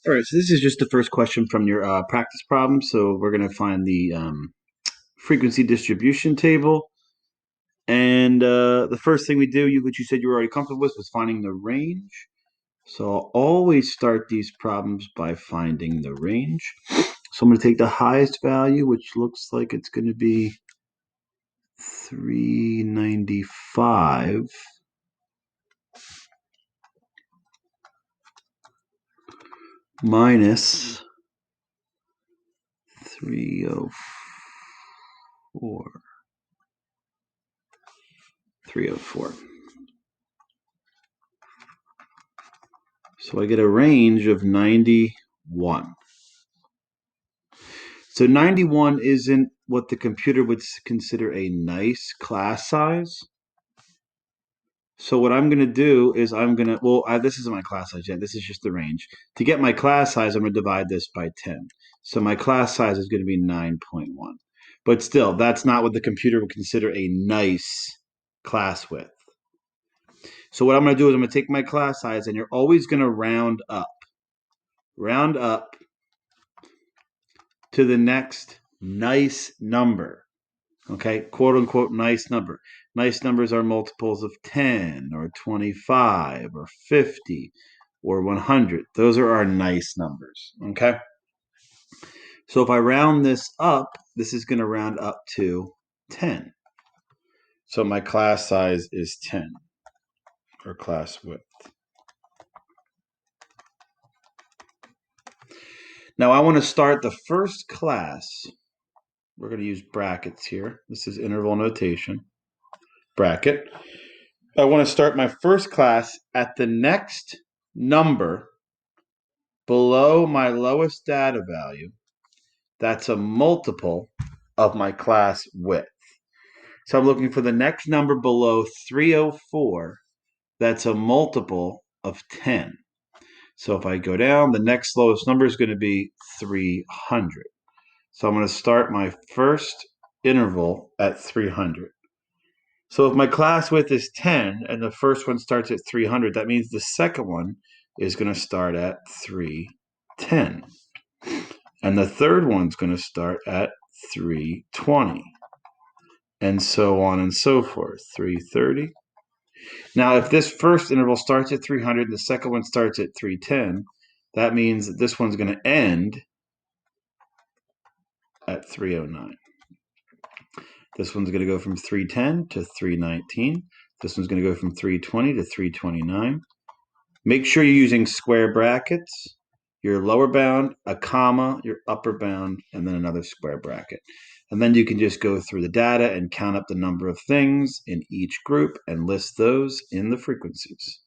All right, so this is just the first question from your practice problem. So we're going to find the frequency distribution table. And the first thing we do, which you said you were already comfortable with, was finding the range. So I'll always start these problems by finding the range. So I'm going to take the highest value, which looks like it's going to be 395 minus 304. 304. So I get a range of 91. So 91 isn't what the computer would consider a nice class size. So what I'm going to do is this isn't my class size yet. This is just the range. To get my class size, I'm going to divide this by 10. So my class size is going to be 9.1. But still, that's not what the computer would consider a nice class width. So what I'm going to do is I'm going to take my class size, and you're always going to round up to the next nice number. Okay, quote unquote nice number. Nice numbers are multiples of 10 or 25 or 50 or 100. Those are our nice numbers. Okay, so if I round this up, this is going to round up to 10. So my class size is 10, or class width. Now I want to start the first class. We're going to use brackets here. This is interval notation. Bracket. I want to start my first class at the next number below my lowest data value. That's a multiple of my class width. So I'm looking for the next number below 304. That's a multiple of 10. So if I go down, the next lowest number is going to be 300. So I'm going to start my first interval at 300. So if my class width is 10 and the first one starts at 300, that means the second one is going to start at 310. And the third one's going to start at 320. And so on and so forth, 330. Now, if this first interval starts at 300 and the second one starts at 310, that means that this one's going to end at 309. This one's going to go from 310 to 319. This one's going to go from 320 to 329. Make sure you're using square brackets, your lower bound, a comma, your upper bound, and then another square bracket. And then you can just go through the data and count up the number of things in each group and list those in the frequencies.